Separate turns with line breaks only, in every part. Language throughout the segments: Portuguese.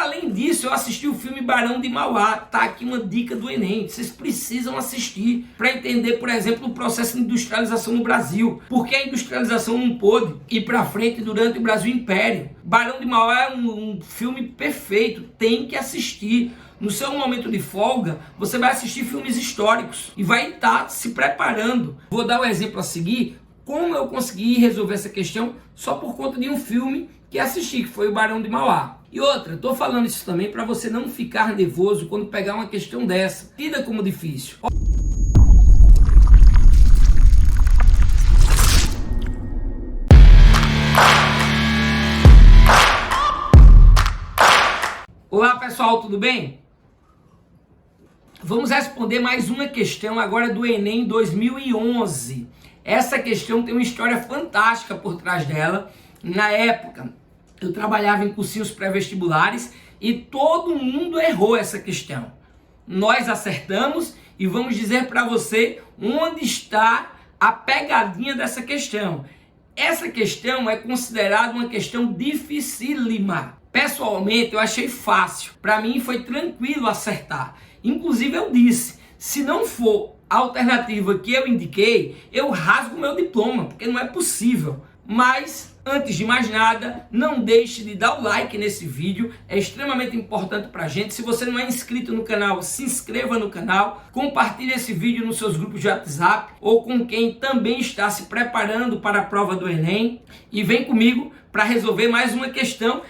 Além disso, eu assisti o filme Barão de Mauá. Tá aqui uma dica do Enem. Vocês precisam assistir para entender, por exemplo, o processo de industrialização no Brasil. Porque a industrialização não pôde ir para frente durante o Brasil Império. Barão de Mauá é um filme perfeito. Tem que assistir. No seu momento de folga, você vai assistir filmes históricos e vai estar se preparando. Vou dar um exemplo a seguir, como eu consegui resolver essa questão só por conta de um filme que assisti, que foi o Barão de Mauá. E outra, estou falando isso também para você não ficar nervoso quando pegar uma questão dessa, tida como difícil. Olá pessoal, tudo bem? Vamos responder mais uma questão agora do Enem 2011. Essa questão tem uma história fantástica por trás dela. Na época, eu trabalhava em cursinhos pré-vestibulares e todo mundo errou essa questão. Nós acertamos e vamos dizer para você onde está a pegadinha dessa questão. Essa questão é considerada uma questão dificílima. Pessoalmente, eu achei fácil. Para mim foi tranquilo acertar. Inclusive eu disse, se não for a alternativa que eu indiquei, eu rasgo meu diploma, porque não é possível. Mas, antes de mais nada, não deixe de dar o like nesse vídeo, é extremamente importante pra gente. Se você não é inscrito no canal, se inscreva no canal, compartilhe esse vídeo nos seus grupos de WhatsApp ou com quem também está se preparando para a prova do Enem. E vem comigo para resolver mais uma questão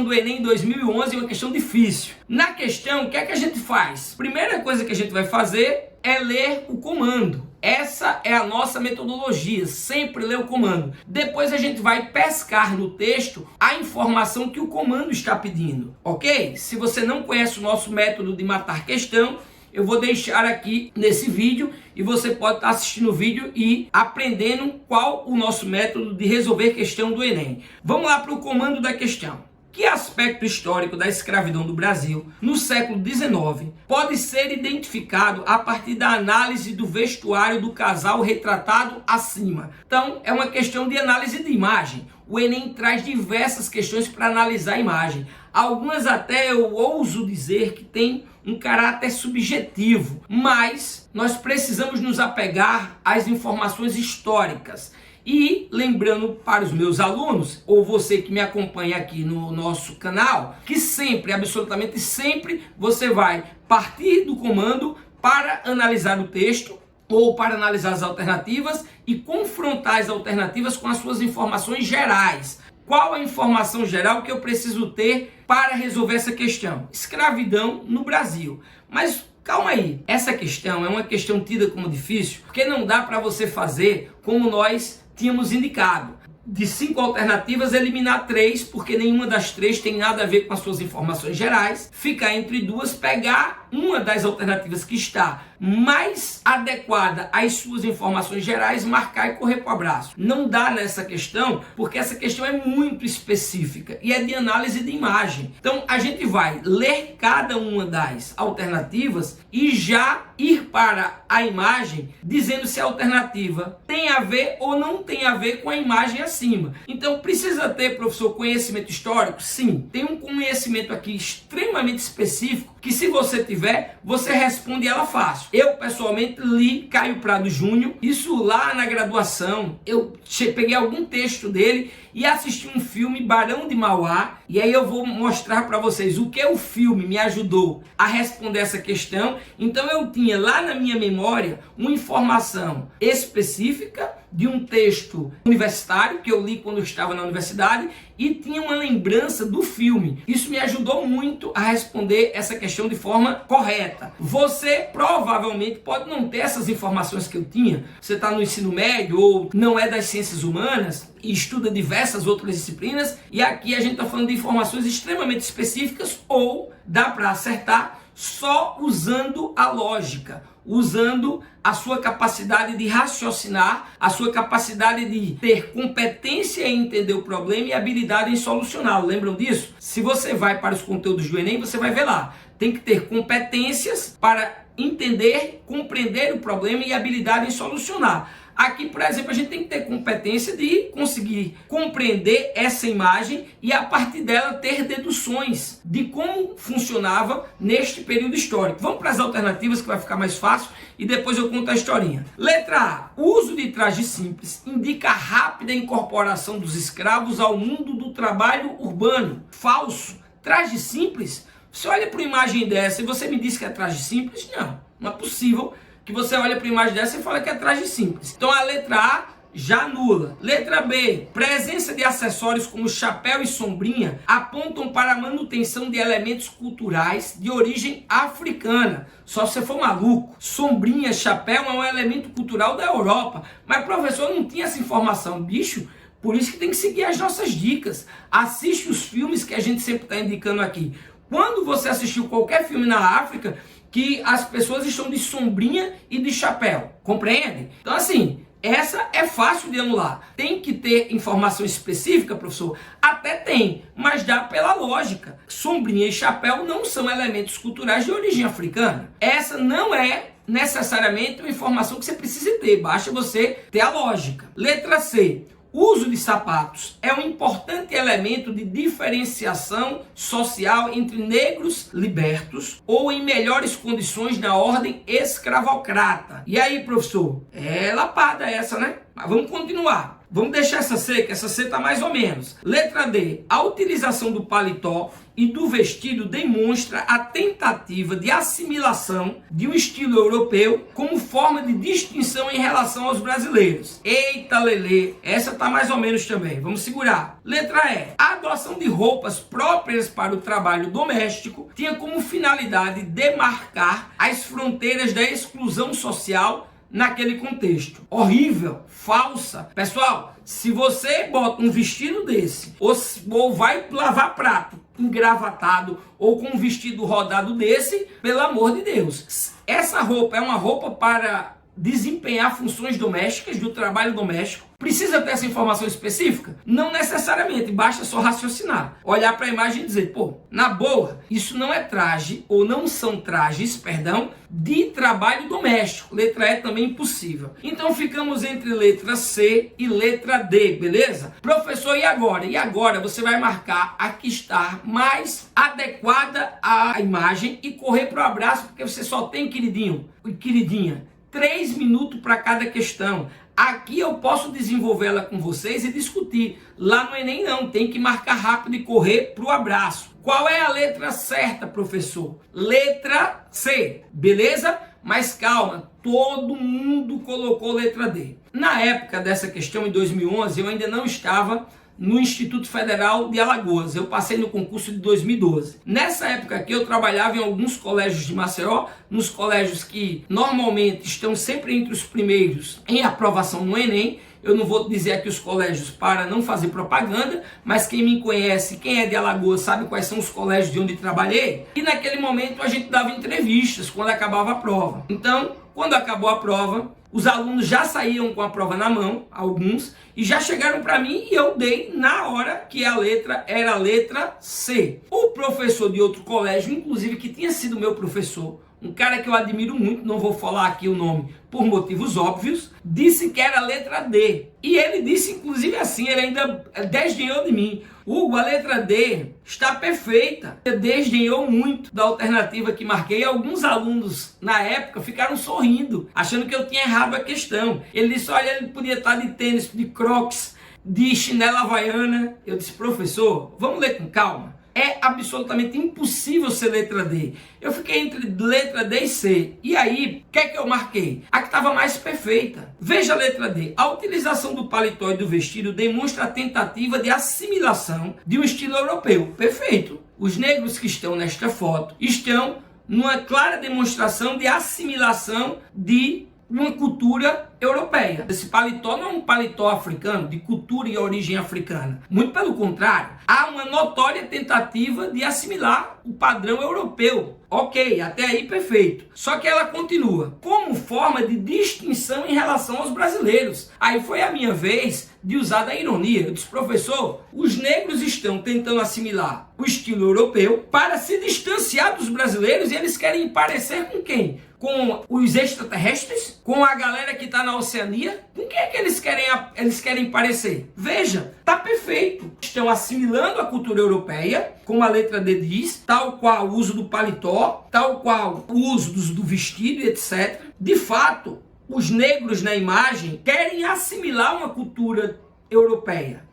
do Enem 2011, uma questão difícil. Na questão, o que é que a gente faz? Primeira coisa que a gente vai fazer é ler o comando. Essa é a nossa metodologia, sempre ler o comando. Depois a gente vai pescar no texto a informação que o comando está pedindo, ok? Se você não conhece o nosso método de matar questão, eu vou deixar aqui nesse vídeo e você pode estar assistindo o vídeo e aprendendo qual o nosso método de resolver questão do Enem. Vamos lá para o comando da questão. Que aspecto histórico da escravidão do Brasil no século XIX pode ser identificado a partir da análise do vestuário do casal retratado acima? Então, é uma questão de análise de imagem. O Enem traz diversas questões para analisar a imagem. Algumas até eu ouso dizer que tem um caráter subjetivo, mas nós precisamos nos apegar às informações históricas. E lembrando para os meus alunos, ou você que me acompanha aqui no nosso canal, que sempre, absolutamente sempre, você vai partir do comando para analisar o texto ou para analisar as alternativas e confrontar as alternativas com as suas informações gerais. Qual a informação geral que eu preciso ter para resolver essa questão? Escravidão no Brasil. Mas calma aí, essa questão é uma questão tida como difícil, porque não dá para você fazer como nós tínhamos indicado. De 5 alternativas, eliminar 3, porque nenhuma das 3 tem nada a ver com as suas informações gerais. Ficar entre duas, pegar uma das alternativas que está mais adequada às suas informações gerais, marcar e correr para o abraço. Não dá nessa questão, porque essa questão é muito específica e é de análise de imagem. Então, a gente vai ler cada uma das alternativas e já ir para a imagem, dizendo se a alternativa tem a ver ou não tem a ver com a imagem acima. Então, precisa ter, professor, conhecimento histórico? Sim, tem um conhecimento aqui extremamente específico que, se você tiver, você responde ela fácil. Eu, pessoalmente, li Caio Prado Júnior, isso lá na graduação. Eu peguei algum texto dele e assisti um filme, Barão de Mauá, e aí eu vou mostrar para vocês o que o filme me ajudou a responder essa questão. Então eu tinha lá na minha memória uma informação específica de um texto universitário que eu li quando eu estava na universidade e tinha uma lembrança do filme. Isso me ajudou muito a responder essa questão de forma correta. Você provavelmente pode não ter essas informações que eu tinha. Você está no ensino médio ou não é das ciências humanas e estuda diversas outras disciplinas, e aqui a gente está falando de informações extremamente específicas, ou dá para acertar só usando a lógica, usando a sua capacidade de raciocinar, a sua capacidade de ter competência em entender o problema e habilidade em solucioná-lo. Lembram disso? Se você vai para os conteúdos do Enem, você vai ver lá. Tem que ter competências para entender, compreender o problema e habilidade em solucionar. Aqui, por exemplo, a gente tem que ter competência de conseguir compreender essa imagem e a partir dela ter deduções de como funcionava neste período histórico. Vamos para as alternativas que vai ficar mais fácil e depois eu conto a historinha. Letra A. O uso de traje simples indica a rápida incorporação dos escravos ao mundo do trabalho urbano. Falso. Traje simples? Você olha para uma imagem dessa e você me diz que é traje simples? Não é possível que você olhe para uma imagem dessa e fale que é traje simples. Então a letra A já anula. Letra B. Presença de acessórios como chapéu e sombrinha apontam para a manutenção de elementos culturais de origem africana. Só se você for maluco. Sombrinha, chapéu é um elemento cultural da Europa. Mas o professor não tinha essa informação, bicho. Por isso que tem que seguir as nossas dicas. Assiste os filmes que a gente sempre está indicando aqui. Quando você assistiu qualquer filme na África, que as pessoas estão de sombrinha e de chapéu, compreende? Então assim, essa é fácil de anular. Tem que ter informação específica, professor? Até tem, mas dá pela lógica. Sombrinha e chapéu não são elementos culturais de origem africana. Essa não é necessariamente uma informação que você precisa ter, basta você ter a lógica. Letra C. O uso de sapatos é um importante elemento de diferenciação social entre negros libertos ou em melhores condições na ordem escravocrata. E aí, professor? É lapada essa, né? Mas vamos continuar. Vamos deixar essa C, que essa C está mais ou menos. Letra D. A utilização do paletó e do vestido demonstra a tentativa de assimilação de um estilo europeu como forma de distinção em relação aos brasileiros. Eita, lelê, essa está mais ou menos também. Vamos segurar. Letra E. A adoção de roupas próprias para o trabalho doméstico tinha como finalidade demarcar as fronteiras da exclusão social naquele contexto. Horrível, falsa. Pessoal, se você bota um vestido desse, ou vai lavar prato engravatado, ou com um vestido rodado desse, pelo amor de Deus. Essa roupa é uma roupa para desempenhar funções domésticas, do trabalho doméstico. Precisa ter essa informação específica? Não necessariamente, basta só raciocinar. Olhar para a imagem e dizer, pô, na boa, isso não é traje, ou não são trajes, perdão, de trabalho doméstico. Letra E também impossível. Então ficamos entre letra C e letra D, beleza? Professor, e agora? E agora você vai marcar a que está mais adequada à imagem e correr para o abraço, porque você só tem, queridinho e queridinha, 3 minutos para cada questão. Aqui eu posso desenvolvê-la com vocês e discutir. Lá no Enem não, tem que marcar rápido e correr para o abraço. Qual é a letra certa, professor? Letra C, beleza? Mas calma, todo mundo colocou letra D. Na época dessa questão, em 2011, eu ainda não estava no Instituto Federal de Alagoas. Eu passei no concurso de 2012. Nessa época aqui eu trabalhava em alguns colégios de Maceió, nos colégios que normalmente estão sempre entre os primeiros em aprovação no Enem. Eu não vou dizer aqui os colégios para não fazer propaganda, mas quem me conhece, quem é de Alagoas, sabe quais são os colégios de onde trabalhei. E naquele momento a gente dava entrevistas quando acabava a prova. Então, quando acabou a prova, os alunos já saíam com a prova na mão, alguns, e já chegaram para mim e eu dei na hora que a letra era a letra C. O professor de outro colégio, inclusive que tinha sido meu professor, um cara que eu admiro muito, não vou falar aqui o nome por motivos óbvios, disse que era a letra D. E ele disse, inclusive assim, ele ainda desdenhou de mim. Hugo, a letra D está perfeita. Ele desdenhou muito da alternativa que marquei. Alguns alunos, na época, ficaram sorrindo, achando que eu tinha errado a questão. Ele disse, olha, ele podia estar de tênis, de crocs, de chinela havaiana. Eu disse, professor, vamos ler com calma. É absolutamente impossível ser letra D. Eu fiquei entre letra D e C. E aí, o que é que eu marquei? A que estava mais perfeita. Veja a letra D. A utilização do paletó e do vestido demonstra a tentativa de assimilação de um estilo europeu. Perfeito. Os negros que estão nesta foto estão numa clara demonstração de assimilação de uma cultura europeia. Esse paletó não é um paletó africano, de cultura e origem africana. Muito pelo contrário, há uma notória tentativa de assimilar o padrão europeu. Ok, até aí perfeito. Só que ela continua como forma de distinção em relação aos brasileiros. Aí foi a minha vez de usar da ironia. Eu disse, professor, os negros estão tentando assimilar o estilo europeu para se distanciar dos brasileiros e eles querem parecer com quem? Com os extraterrestres? Com a galera que está na Oceania? Com quem é que eles querem parecer? Veja, tá perfeito. Estão assimilando a cultura europeia, como a letra D diz, tal qual o uso do paletó, tal qual o uso do vestido, etc. De fato, os negros na imagem querem assimilar uma cultura europeia,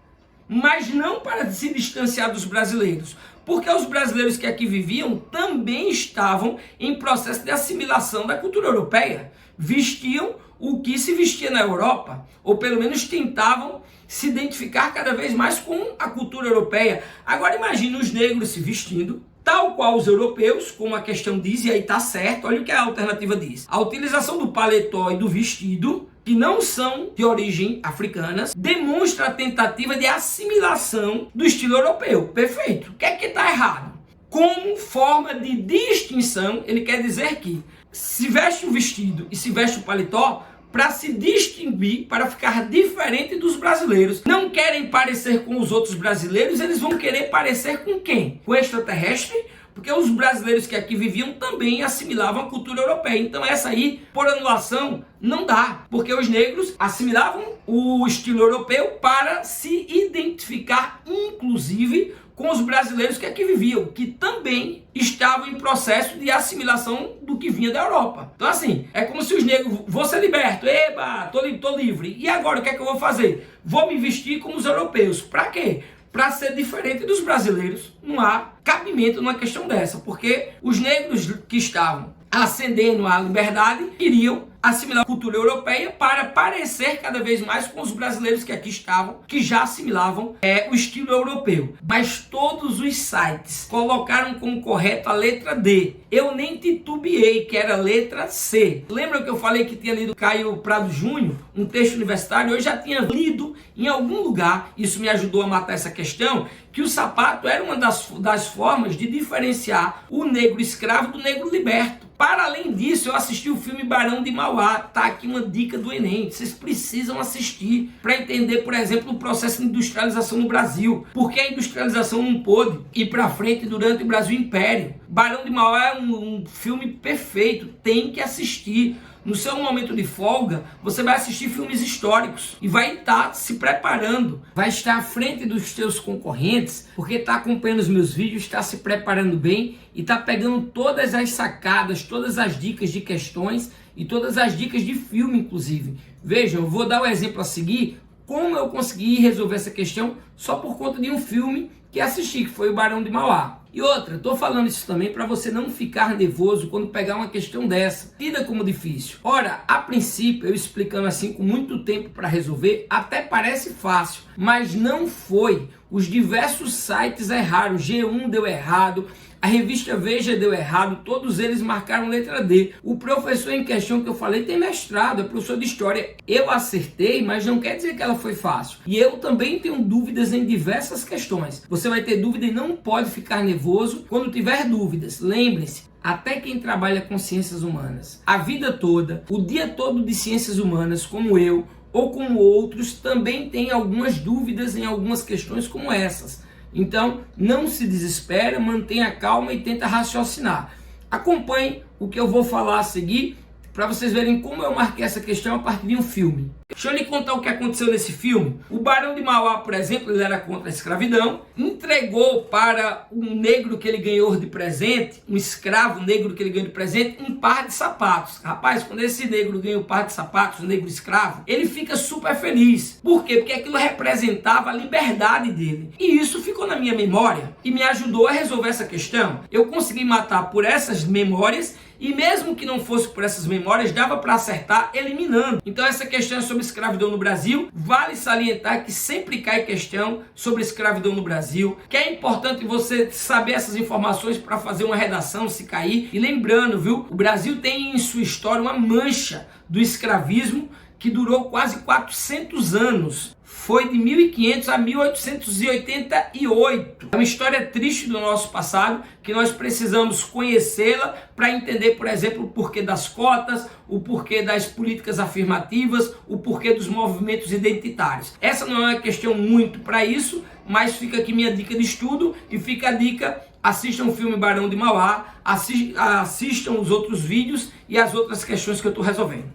mas não para se distanciar dos brasileiros, porque os brasileiros que aqui viviam também estavam em processo de assimilação da cultura europeia. Vestiam o que se vestia na Europa, ou pelo menos tentavam se identificar cada vez mais com a cultura europeia. Agora imagine os negros se vestindo tal qual os europeus, como a questão diz, e aí está certo, olha o que a alternativa diz. A utilização do paletó e do vestido, que não são de origem africanas, demonstra a tentativa de assimilação do estilo europeu. Perfeito. O que é que está errado? Como forma de distinção, ele quer dizer que se veste o vestido e se veste o paletó, para se distinguir, para ficar diferente dos brasileiros. Não querem parecer com os outros brasileiros, eles vão querer parecer com quem? Com o extraterrestre? Porque os brasileiros que aqui viviam também assimilavam a cultura europeia. Então essa aí, por anulação, não dá. Porque os negros assimilavam o estilo europeu para se identificar, inclusive, com os brasileiros que aqui viviam, que também estavam em processo de assimilação do que vinha da Europa. Então assim, é como se os negros, vou ser liberto, eba, tô livre. E agora o que é que eu vou fazer? Vou me vestir como os europeus. Para quê? Para ser diferente dos brasileiros. Não há cabimento numa questão dessa, porque os negros que estavam ascendendo à liberdade queriam assimilar a cultura europeia para parecer cada vez mais com os brasileiros que aqui estavam, que já assimilavam o estilo europeu. Mas todos os sites colocaram como correto a letra D. Eu nem titubeei, que era a letra C. Lembra que eu falei que tinha lido Caio Prado Júnior, um texto universitário? Eu já tinha lido em algum lugar, isso me ajudou a matar essa questão, que o sapato era uma das formas de diferenciar o negro escravo do negro liberto. Para além disso, eu assisti o filme Barão de Mauá. Tá aqui uma dica do Enem. Vocês precisam assistir para entender, por exemplo, o processo de industrialização no Brasil. Porque a industrialização não pôde ir para frente durante o Brasil Império. Barão de Mauá é um filme perfeito. Tem que assistir. No seu momento de folga, você vai assistir filmes históricos e vai estar se preparando, vai estar à frente dos seus concorrentes, porque está acompanhando os meus vídeos, está se preparando bem e está pegando todas as sacadas, todas as dicas de questões e todas as dicas de filme, inclusive. Veja, eu vou dar o exemplo a seguir, como eu consegui resolver essa questão só por conta de um filme que assisti, que foi o Barão de Mauá. E outra, estou falando isso também para você não ficar nervoso quando pegar uma questão dessa. Tida como difícil. Ora, a princípio, eu explicando assim com muito tempo para resolver, até parece fácil, mas não foi. Os diversos sites erraram, G1 deu errado, a revista Veja deu errado, todos eles marcaram letra D. O professor em questão que eu falei tem mestrado, é professor de história. Eu acertei, mas não quer dizer que ela foi fácil. E eu também tenho dúvidas em diversas questões. Você vai ter dúvida e não pode ficar nervoso quando tiver dúvidas. Lembre-se, até quem trabalha com ciências humanas, a vida toda, o dia todo de ciências humanas, como eu, ou como outros, também tem algumas dúvidas em algumas questões como essas. Então, não se desespera, mantenha calma e tenta raciocinar. Acompanhe o que eu vou falar a seguir, para vocês verem como eu marquei essa questão a partir de um filme. Deixa eu lhe contar o que aconteceu nesse filme. O Barão de Mauá, por exemplo, ele era contra a escravidão, entregou para um negro que ele ganhou de presente, um escravo negro que ele ganhou de presente, um par de sapatos. Rapaz, quando esse negro ganha um par de sapatos, um negro escravo, ele fica super feliz. Por quê? Porque aquilo representava a liberdade dele. E isso ficou na minha memória e me ajudou a resolver essa questão. Eu consegui matar por essas memórias e mesmo que não fosse por essas memórias, dava para acertar eliminando. Então essa questão é sobre escravidão no Brasil. Vale salientar que sempre cai questão sobre escravidão no Brasil, que é importante você saber essas informações para fazer uma redação se cair. E lembrando, viu, o Brasil tem em sua história uma mancha do escravismo que durou quase 400 anos. Foi de 1500 a 1888. É uma história triste do nosso passado que nós precisamos conhecê-la para entender, por exemplo, o porquê das cotas, o porquê das políticas afirmativas, o porquê dos movimentos identitários. Essa não é uma questão muito para isso, mas fica aqui minha dica de estudo e fica a dica: assistam o filme Barão de Mauá, assistam os outros vídeos e as outras questões que eu estou resolvendo.